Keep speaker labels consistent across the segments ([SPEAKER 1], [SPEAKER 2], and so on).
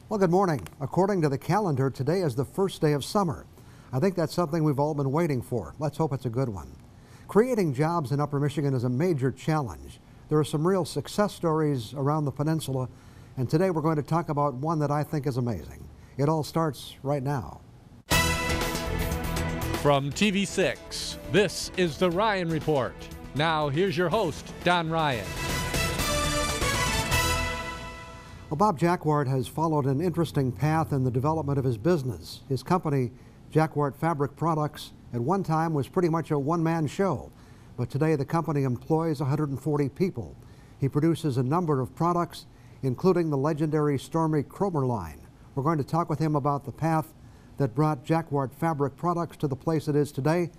[SPEAKER 1] Well, good morning. According to the calendar, today is the first day of summer. I think that's something we've all been waiting for. Let's hope it's a good one. Creating jobs in Upper Michigan is a major challenge. There are some real success stories around the peninsula, and today we're going to talk about one that I think is amazing. It all starts right now.
[SPEAKER 2] From TV6, this is The Ryan Report. Now, here's your host, Don Ryan.
[SPEAKER 1] Well, Bob Jacquard has followed an interesting path in the development of his business. His company, Jacquard Fabric Products, at one time was pretty much a one-man show, but today the company employs 140 people. He produces a number of products, including the legendary Stormy Kromer line. We're going to talk with him about the path that brought Jacquard Fabric Products to the place it is today,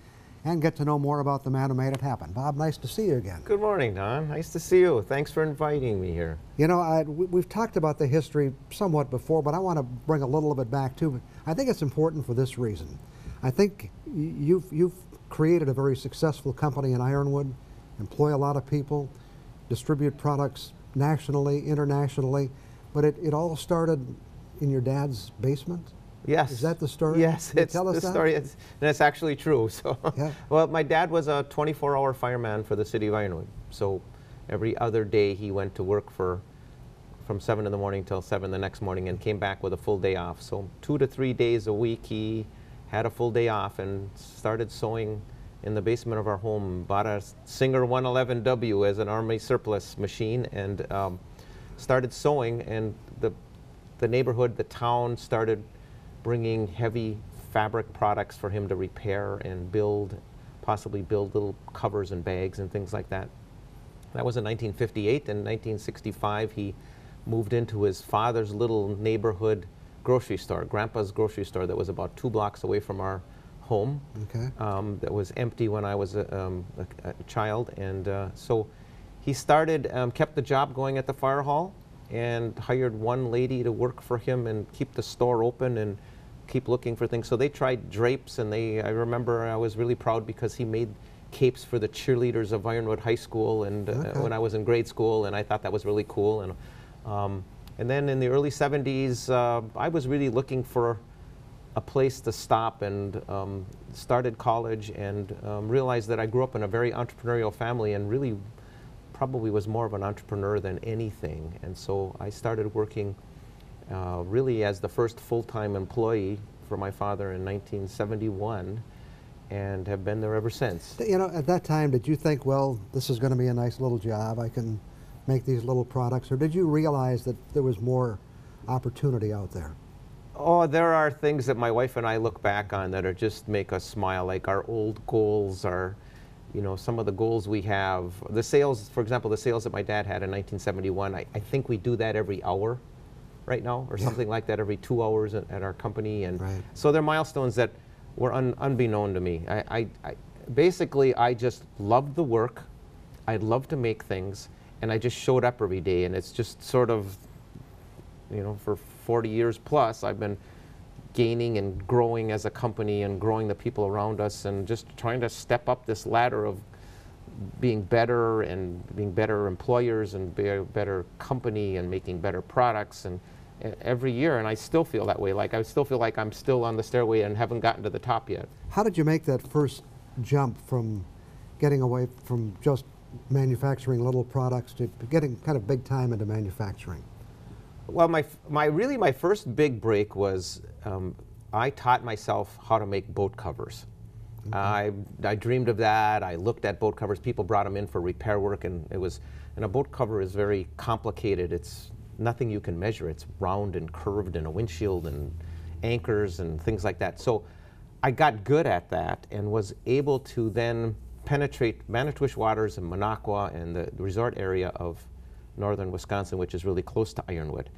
[SPEAKER 1] and get to know more about the man who made it happen. Bob, nice to see you again.
[SPEAKER 3] Good morning, Don. Nice to see you. Thanks for inviting me here.
[SPEAKER 1] You know, we've talked about the history somewhat before, but I want to bring a little of it back too. I think it's important for this reason. I think you've created a very successful company in Ironwood, employ a lot of people, distribute products nationally, internationally, but it all started in your dad's basement?
[SPEAKER 3] Yes.
[SPEAKER 1] Is that the story?
[SPEAKER 3] Yes, it's the story. And it's actually true. So,
[SPEAKER 1] yeah.
[SPEAKER 3] Well, my dad was a 24-hour fireman for the city of Ironwood. So every other day he went to work from 7 in the morning till 7 the next morning and came back with a full day off. So 2 to 3 days a week he had a full day off and started sewing in the basement of our home. Bought a Singer 111W as an Army surplus machine and started sewing. And the neighborhood, the town started bringing heavy fabric products for him to repair and possibly build little covers and bags and things like that. That was in 1958. In 1965, he moved into his father's little neighborhood grocery store, Grandpa's grocery store, that was about 2 blocks away from our home.
[SPEAKER 1] Okay.
[SPEAKER 3] That was empty when I was a child. And so he started, kept the job going at the fire hall, and hired one lady to work for him and keep the store open and keep looking for things. So they tried drapes, and I remember I was really proud because he made capes for the cheerleaders of Ironwood High School and when I was in grade school, and I thought that was really cool. And then in the early 70s, I was really looking for a place to stop and started college and realized that I grew up in a very entrepreneurial family and really probably was more of an entrepreneur than anything. And so I started working really as the first full-time employee for my father in 1971 and have been there ever since.
[SPEAKER 1] You know, at that time, did you think, well, this is going to be a nice little job, I can make these little products, or did you realize that there was more opportunity out there?
[SPEAKER 3] Oh, there are things that my wife and I look back on that are just make us smile, like our old goals, you know, some of the goals we have. The sales, for example, the sales that my dad had in 1971, I think we do that every hour right now, or something like that, every 2 hours at our company. And so they're milestones that were unbeknown to me. Basically, I just loved the work. I loved to make things, and I just showed up every day. And it's just sort of, you know, for 40 years plus, I've been gaining and growing as a company and growing the people around us and just trying to step up this ladder of being better and being better employers and be a better company and making better products and every year. And I still feel that way. Like I still feel like I'm still on the stairway and haven't gotten to the top yet.
[SPEAKER 1] How did you make that first jump from getting away from just manufacturing little products to getting kind of big time into manufacturing?
[SPEAKER 3] Well, my first big break was I taught myself how to make boat covers. I dreamed of that. I looked at boat covers. People brought them in for repair work, and a boat cover is very complicated. It's nothing you can measure. It's round and curved, and a windshield and anchors and things like that. So I got good at that and was able to then penetrate Manitowish Waters and Minocqua and the resort area of northern Wisconsin, which is really close to Ironwood.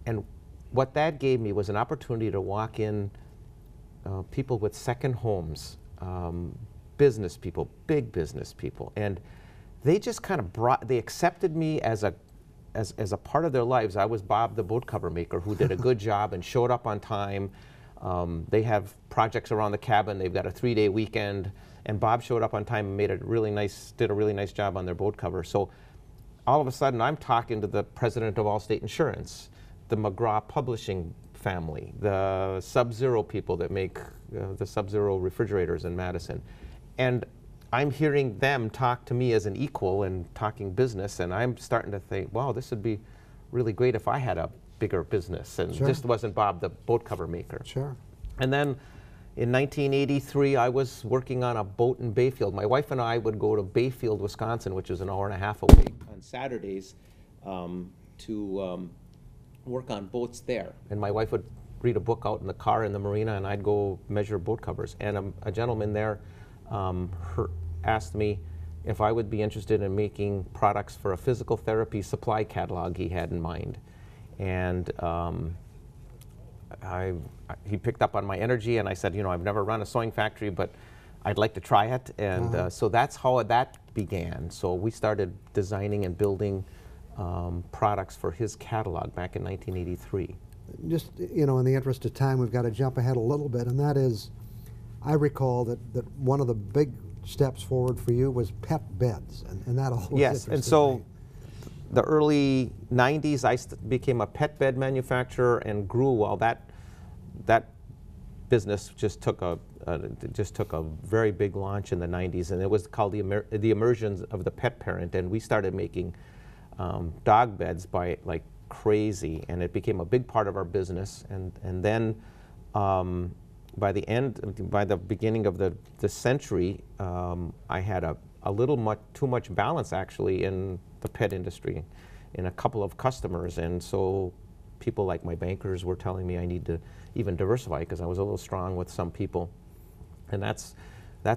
[SPEAKER 3] And what that gave me was an opportunity to walk in people with second homes, business people, big business people, and they just kind of they accepted me as a part of their lives. I was Bob the boat cover maker who did a good job and showed up on time. They have projects around the cabin. They've got a 3-day weekend, and Bob showed up on time and did a really nice job on their boat cover. So all of a sudden, I'm talking to the president of Allstate Insurance, the McGraw Publishing family, the Sub-Zero people that make the Sub-Zero refrigerators in Madison. And I'm hearing them talk to me as an equal and talking business, and I'm starting to think, wow, this would be really great if I had a bigger business and
[SPEAKER 1] Sure.
[SPEAKER 3] just wasn't Bob the boat cover maker.
[SPEAKER 1] Sure.
[SPEAKER 3] And then in 1983, I was working on a boat in Bayfield. My wife and I would go to Bayfield, Wisconsin, which is an hour and a half away, on Saturdays to work on boats there. And my wife would read a book out in the car in the marina, and I'd go measure boat covers. And a gentleman there asked me if I would be interested in making products for a physical therapy supply catalog he had in mind. And he picked up on my energy, and I said, you know, I've never run a sewing factory, but I'd like to try it. And so that's how that began. So we started designing and building products for his catalog back in 1983.
[SPEAKER 1] Just, you know, in the interest of time, we've got to jump ahead a little bit, and that is, I recall that one of the big steps forward for you was pet beds, and that always
[SPEAKER 3] Yes, and
[SPEAKER 1] interested
[SPEAKER 3] so
[SPEAKER 1] me.
[SPEAKER 3] the early 90s, I became a pet bed manufacturer and grew while that business just took a very big launch in the 90s, and it was called the emergence of the pet parent, and we started making dog beds by like crazy, and it became a big part of our business. And then by the beginning of the century, I had a little too much balance actually in the pet industry, in a couple of customers, and so people like my bankers were telling me I need to even diversify because I was a little strong with some people, and that's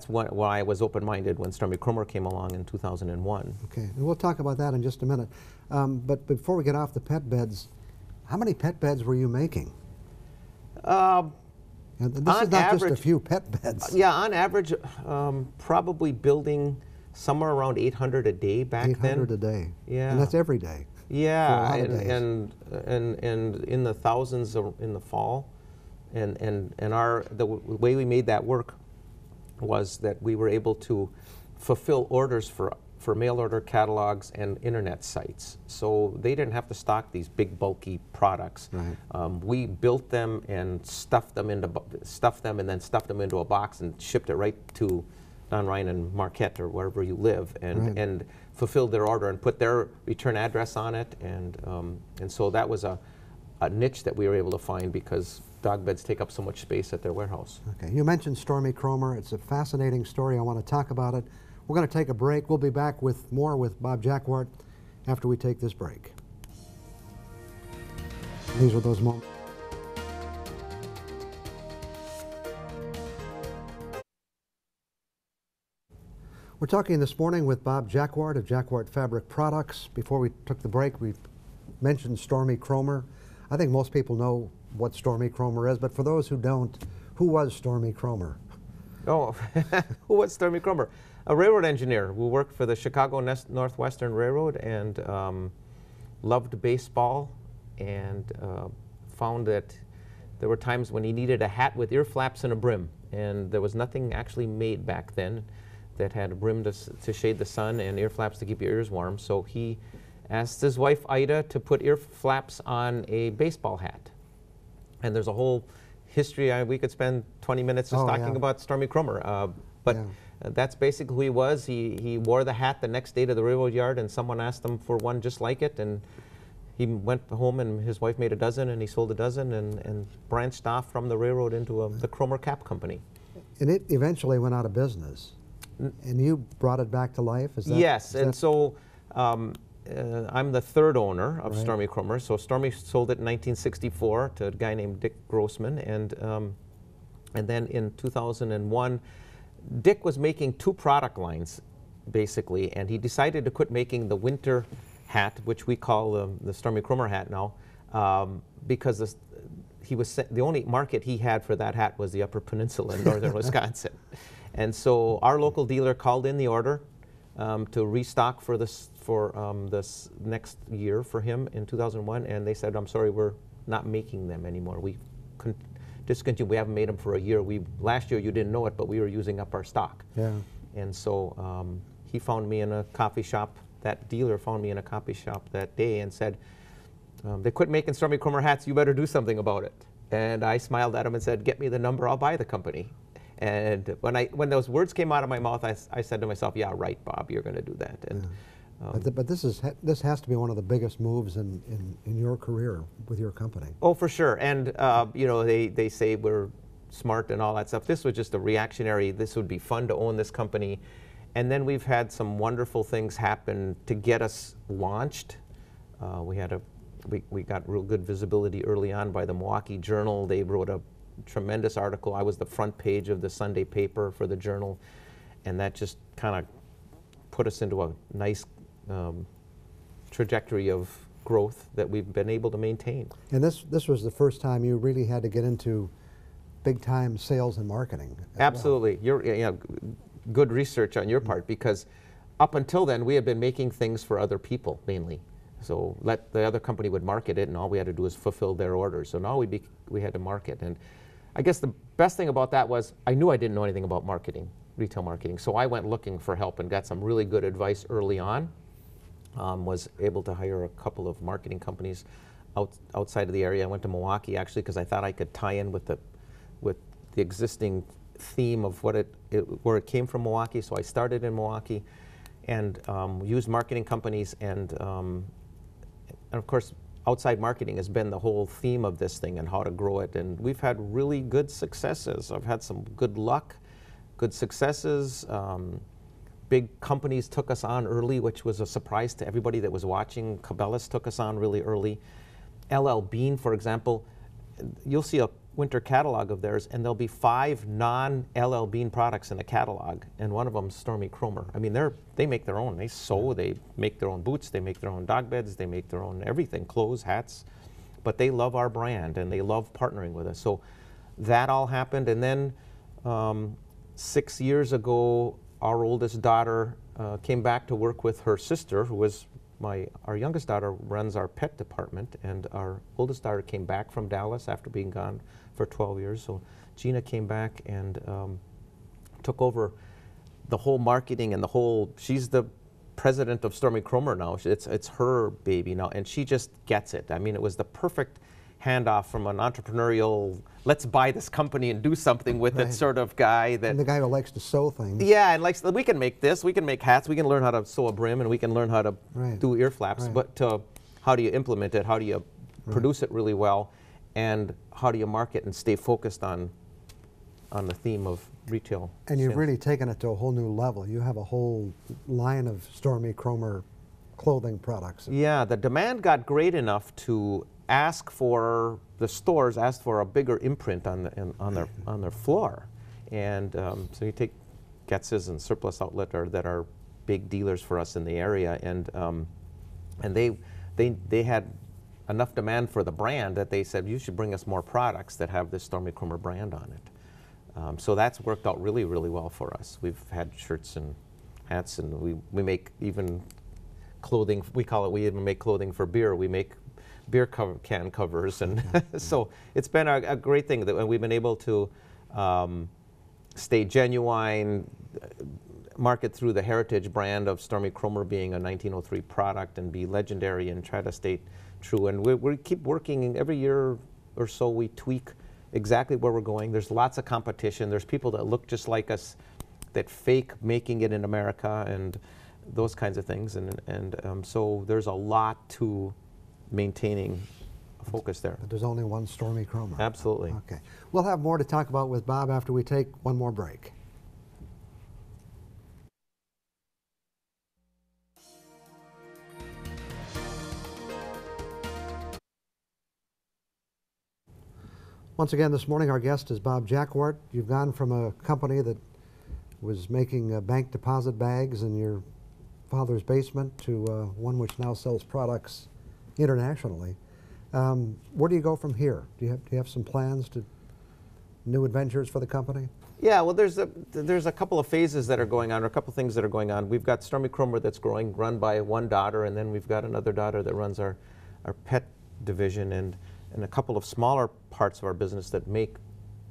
[SPEAKER 3] why I was open-minded when Stormy Kromer came along in 2001.
[SPEAKER 1] Okay, and we'll talk about that in just a minute. But before we get off the pet beds, how many pet beds were you making? And this is not just a few pet beds.
[SPEAKER 3] Yeah, on average, probably building somewhere around 800 a day back then.
[SPEAKER 1] 800 a day.
[SPEAKER 3] Yeah.
[SPEAKER 1] And that's every day.
[SPEAKER 3] Yeah,
[SPEAKER 1] For a lot of days.
[SPEAKER 3] and in the thousands in the fall, and the way we made that work was that we were able to fulfill orders for mail order catalogs and internet sites. So they didn't have to stock these big bulky products.
[SPEAKER 1] Right.
[SPEAKER 3] We built them and stuffed them and then stuffed them into a box and shipped it right to Don Ryan and Marquette or wherever you live, and fulfilled their order and put their return address on it, and so that was a niche that we were able to find because dog beds take up so much space at their warehouse.
[SPEAKER 1] Okay, you mentioned Stormy Kromer. It's a fascinating story. I want to talk about it. We're going to take a break. We'll be back with more with Bob Jacquard after we take this break. These are those moments. We're talking this morning with Bob Jacquard of Jacquard Fabric Products. Before we took the break, we mentioned Stormy Kromer. I think most people know what Stormy Kromer is, but for those who don't, who was Stormy Kromer?
[SPEAKER 3] Oh, who was Stormy Kromer? A railroad engineer who worked for the Chicago Northwestern Railroad and loved baseball, and found that there were times when he needed a hat with ear flaps and a brim, and there was nothing actually made back then that had a brim to shade the sun and ear flaps to keep your ears warm. So he asked his wife Ida to put ear flaps on a baseball hat. And there's a whole history. We could spend 20 minutes just talking about Stormy Kromer. But that's basically who he was. He wore the hat the next day to the railroad yard, and someone asked him for one just like it. And he went home, and his wife made a dozen, and he sold a dozen, and branched off from the railroad into the Kromer Cap Company.
[SPEAKER 1] And it eventually went out of business. And you brought it back to life? Is that,
[SPEAKER 3] yes, and so I'm the third owner of Stormy Kromer. So Stormy sold it in 1964 to a guy named Dick Grossman, and then in 2001, Dick was making two product lines, basically, and he decided to quit making the winter hat, which we call the Stormy Kromer hat now, because the only market he had for that hat was the Upper Peninsula in northern Wisconsin. And so our local dealer called in the order to restock for this next year for him in 2001, and they said, "I'm sorry, we're not making them anymore. We discontinued. We haven't made them for a year. Last year you didn't know it, but we were using up our stock."
[SPEAKER 1] Yeah.
[SPEAKER 3] And so he found me in a coffee shop. That dealer found me in a coffee shop that day and said, "They quit making Stormy Kromer hats. You better do something about it." And I smiled at him and said, get me the number, I'll buy the company. And when those words came out of my mouth, I said to myself, yeah, right, Bob, you're going to do that. And
[SPEAKER 1] but this has to be one of the biggest moves in your career with your company.
[SPEAKER 3] oh, for sure. And you know, they say we're smart and all that stuff. This was just a reactionary, this would be fun to own this company. And then we've had some wonderful things happen to get us launched. We got real good visibility early on by the Milwaukee Journal. They wrote a tremendous article. I was the front page of the Sunday paper for the Journal, and that just kind of put us into a nice trajectory of growth that we've been able to maintain.
[SPEAKER 1] And this was the first time you really had to get into big-time sales and marketing.
[SPEAKER 3] Absolutely. You're, you know, good research on your part, because up until then we had been making things for other people mainly. So let the other company would market it, and all we had to do was fulfill their orders. So now we had to market. And I guess the best thing about that was I knew I didn't know anything about marketing, retail marketing. So I went looking for help and got some really good advice early on. Was able to hire a couple of marketing companies outside of the area. I went to Milwaukee actually because I thought I could tie in with the existing theme of where it came from, Milwaukee. So I started in Milwaukee and used marketing companies, and of course outside marketing has been the whole theme of this thing and how to grow it. And we've had really good successes. I've had some good luck, good successes. Big companies took us on early, which was a surprise to everybody that was watching. Cabela's took us on really early. LL Bean, for example, you'll see a winter catalog of theirs, and there'll be 5 non-LL Bean products in the catalog, and one of them is Stormy Kromer. I mean, they make their own. They sew, they make their own boots, they make their own dog beds, they make their own everything, clothes, hats, but they love our brand, and they love partnering with us. So that all happened, and then 6 years ago, our oldest daughter came back to work with her sister, who was our youngest daughter runs our pet department, and our oldest daughter came back from Dallas after being gone for 12 years. So Gina came back and took over the whole marketing and she's the president of Stormy Kromer now. It's her baby now, and she just gets it. I mean, it was the perfect handoff from an entrepreneurial, let's buy this company and do something with it sort of guy.
[SPEAKER 1] And the guy who likes to sew things.
[SPEAKER 3] Yeah, and likes, we can make this, we can make hats, we can learn how to sew a brim, and we can learn how to do ear flaps, but how do you implement it, how do you produce it really well, and how do you market and stay focused on the theme of retail.
[SPEAKER 1] And you've really taken it to a whole new level. You have a whole line of Stormy Kromer clothing products.
[SPEAKER 3] Yeah, the demand got great enough to the stores asked for a bigger imprint on their floor, and so you take Getz's and Surplus Outlet that are big dealers for us in the area, and they had enough demand for the brand that they said you should bring us more products that have this Stormy Kromer brand on it. So that's worked out really, really well for us. We've had shirts and hats, and we make even clothing. We even make clothing for beer. We make beer can covers, and so it's been a great thing that we've been able to stay genuine, market through the heritage brand of Stormy Kromer being a 1903 product, and be legendary and try to stay true. And we keep working. Every year or so we tweak exactly where we're going. There's lots of competition. There's people that look just like us that fake making it in America and those kinds of things, and so there's a lot to maintaining a focus there.
[SPEAKER 1] But there's only one Stormy Kromer.
[SPEAKER 3] Absolutely.
[SPEAKER 1] Okay. We'll have more to talk about with Bob after we take one more break. Once again this morning our guest is Bob Jacquard. You've gone from a company that was making bank deposit bags in your father's basement to one which now sells products internationally. Where do you go from here? Do you have some plans to new adventures for the company?
[SPEAKER 3] Yeah, well, there's a couple of phases that are going on, or a couple of things that are going on. We've got Stormy Kromer that's growing, run by one daughter, and then we've got another daughter that runs our pet division, and a couple of smaller parts of our business that make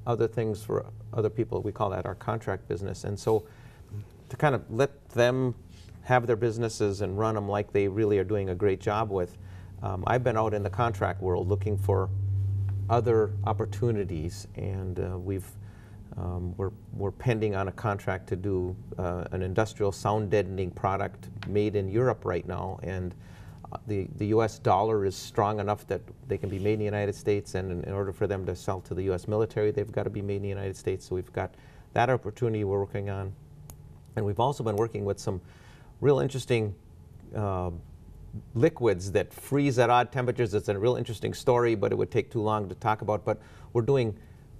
[SPEAKER 3] other things for other people. We call that our contract business. And so to kind of let them have their businesses and run them like they really are doing a great job with, I've been out in the contract world looking for other opportunities, and we're pending on a contract to do an industrial sound deadening product made in Europe right now, and the U.S. dollar is strong enough that they can be made in the United States, and in order for them to sell to the U.S. military, they've got to be made in the United States. So we've got that opportunity we're working on, and we've also been working with some real interesting liquids that freeze at odd temperatures. It's a real interesting story, but it would take too long to talk about. But we're doing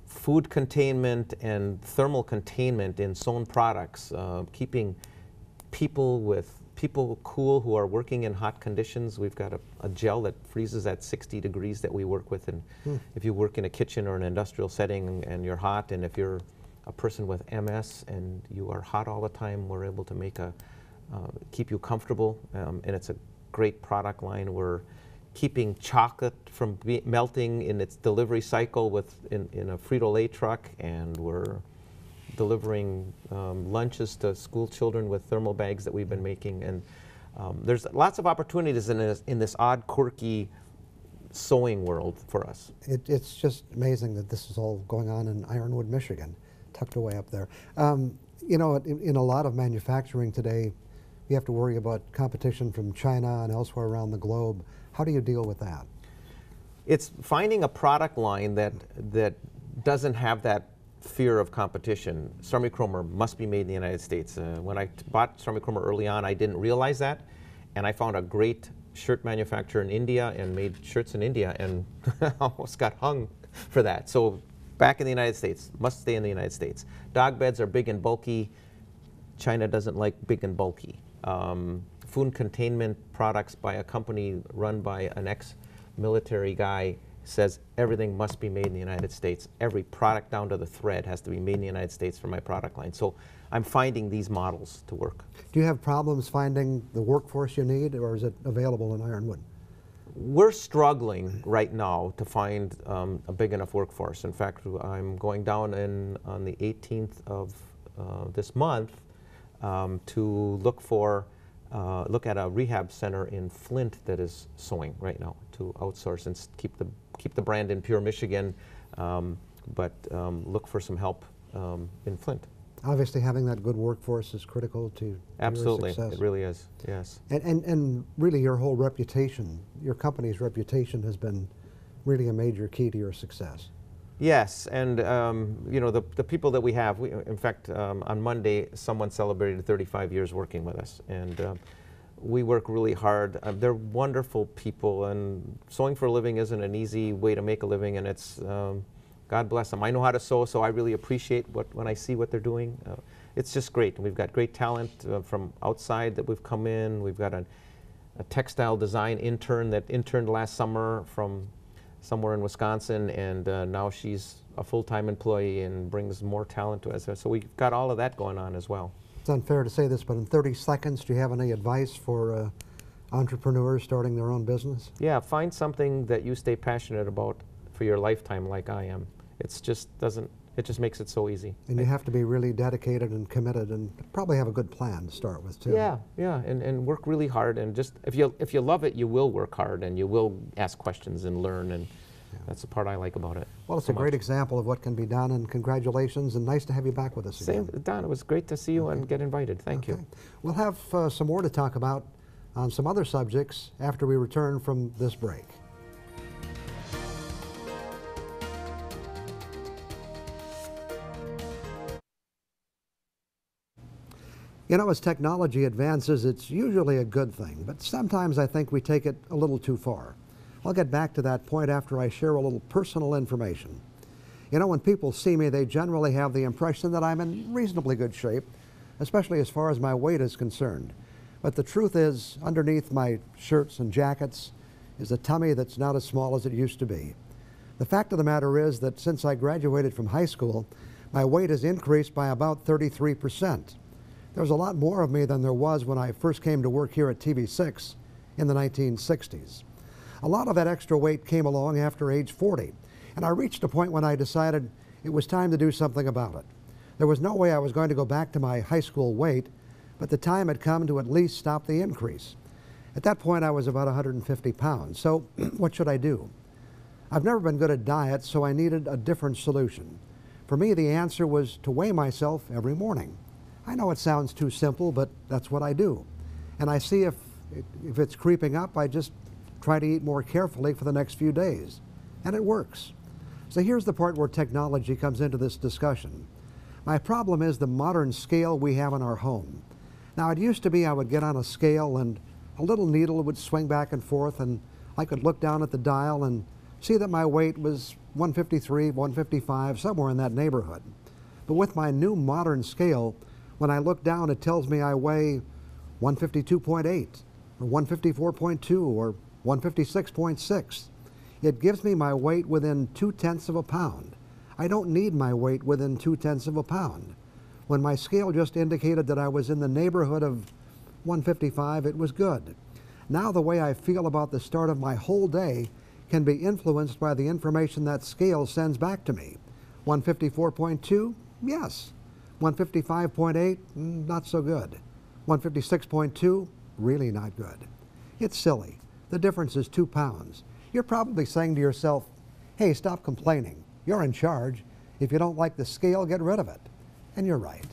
[SPEAKER 3] food containment and thermal containment in sewn products, keeping people cool who are working in hot conditions. We've got a gel that freezes at 60 degrees that we work with, and if you work in a kitchen or an industrial setting and you're hot, and if you're a person with MS and you are hot all the time, we're able to make keep you comfortable, and it's a great product line. We're keeping chocolate from melting in its delivery cycle in a Frito-Lay truck, and we're delivering lunches to school children with thermal bags that we've been making. And there's lots of opportunities in this odd, quirky sewing world for us.
[SPEAKER 1] It's just amazing that this is all going on in Ironwood, Michigan, tucked away up there. You know, in a lot of manufacturing today, you have to worry about competition from China and elsewhere around the globe. How do you deal with that?
[SPEAKER 3] It's finding a product line that doesn't have that fear of competition. Sturmey-Kromer must be made in the United States. When I bought Sturmey-Kromer early on, I didn't realize that, and I found a great shirt manufacturer in India and made shirts in India, and almost got hung for that. So back in the United States, must stay in the United States. Dog beds are big and bulky. China doesn't like big and bulky. Food containment products by a company run by an ex-military guy says everything must be made in the United States. Every product down to the thread has to be made in the United States for my product line. So I'm finding these models to work.
[SPEAKER 1] Do you have problems finding the workforce you need, or is it available in Ironwood?
[SPEAKER 3] We're struggling right now to find a big enough workforce. In fact, I'm going down on the 18th of this month to look at a rehab center in Flint that is sewing right now to outsource and keep the brand in pure Michigan, but look for some help in Flint.
[SPEAKER 1] Obviously, having that good workforce is critical to
[SPEAKER 3] Absolutely,
[SPEAKER 1] your success.
[SPEAKER 3] It really is. Yes.
[SPEAKER 1] And really, your whole reputation, your company's reputation, has been really a major key to your success.
[SPEAKER 3] Yes, and you know, the people that we have, in fact, on Monday, someone celebrated 35 years working with us, and we work really hard. They're wonderful people, and sewing for a living isn't an easy way to make a living, and it's, God bless them. I know how to sew, so I really appreciate when I see what they're doing. It's just great, and we've got great talent from outside that we've come in. We've got a textile design intern that interned last summer from somewhere in Wisconsin, and now she's a full-time employee and brings more talent to us. So we've got all of that going on as well.
[SPEAKER 1] It's unfair to say this, but in 30 seconds, do you have any advice for entrepreneurs starting their own business?
[SPEAKER 3] Yeah, find something that you stay passionate about for your lifetime, like I am. It just makes it so easy.
[SPEAKER 1] And you have to be really dedicated and committed, and probably have a good plan to start with too.
[SPEAKER 3] Yeah, and work really hard, and just if you love it, you will work hard, and you will ask questions and learn, and that's the part I like about it.
[SPEAKER 1] Well, it's a great example of what can be done, and congratulations, and nice to have you back with us again.
[SPEAKER 3] Same, Don, it was great to see you and get invited. Thank you.
[SPEAKER 1] We'll have some more to talk about on some other subjects after we return from this break. You know, as technology advances, it's usually a good thing, but sometimes I think we take it a little too far. I'll get back to that point after I share a little personal information. You know, when people see me, they generally have the impression that I'm in reasonably good shape, especially as far as my weight is concerned. But the truth is, underneath my shirts and jackets is a tummy that's not as small as it used to be. The fact of the matter is that since I graduated from high school, my weight has increased by about 33%. There's a lot more of me than there was when I first came to work here at TV6 in the 1960s. A lot of that extra weight came along after age 40, and I reached a point when I decided it was time to do something about it. There was no way I was going to go back to my high school weight, but the time had come to at least stop the increase. At that point, I was about 150 pounds, so what should I do? I've never been good at diets, so I needed a different solution. For me, the answer was to weigh myself every morning. I know it sounds too simple, but that's what I do. And I see if it's creeping up, I just try to eat more carefully for the next few days. And it works. So here's the part where technology comes into this discussion. My problem is the modern scale we have in our home. Now, it used to be I would get on a scale and a little needle would swing back and forth, and I could look down at the dial and see that my weight was 153, 155, somewhere in that neighborhood. But with my new modern scale, when I look down, it tells me I weigh 152.8, or 154.2, or 156.6. It gives me my weight within 0.2 of a pound. I don't need my weight within 0.2 of a pound. When my scale just indicated that I was in the neighborhood of 155, it was good. Now the way I feel about the start of my whole day can be influenced by the information that scale sends back to me. 154.2? Yes. 155.8? Not so good. 156.2? Really not good. It's silly. The difference is 2 pounds. You're probably saying to yourself, hey, stop complaining. You're in charge. If you don't like the scale, get rid of it. And you're right.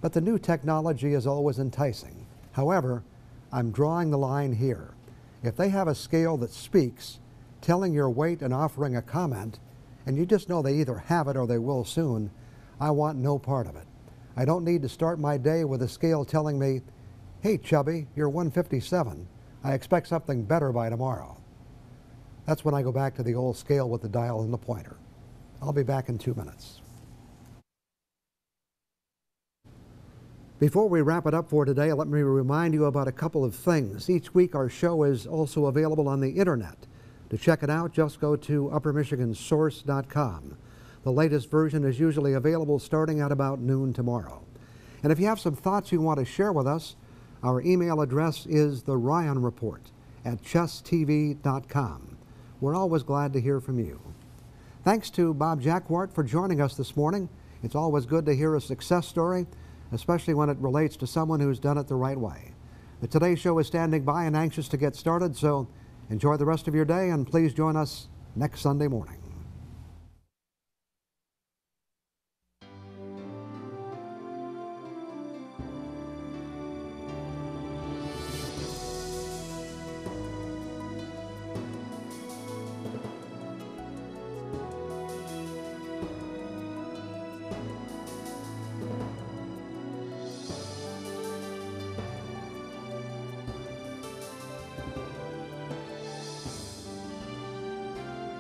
[SPEAKER 1] But the new technology is always enticing. However, I'm drawing the line here. If they have a scale that speaks, telling your weight and offering a comment, and you just know they either have it or they will soon, I want no part of it. I don't need to start my day with a scale telling me, hey, chubby, you're 157. I expect something better by tomorrow. That's when I go back to the old scale with the dial and the pointer. I'll be back in 2 minutes. Before we wrap it up for today, let me remind you about a couple of things. Each week our show is also available on the internet. To check it out, just go to uppermichigansource.com. The latest version is usually available starting at about noon tomorrow. And if you have some thoughts you want to share with us, our email address is theryanreport@chesstv.com. We're always glad to hear from you. Thanks to Bob Jacquard for joining us this morning. It's always good to hear a success story, especially when it relates to someone who's done it the right way. The Today Show is standing by and anxious to get started, so enjoy the rest of your day and please join us next Sunday morning.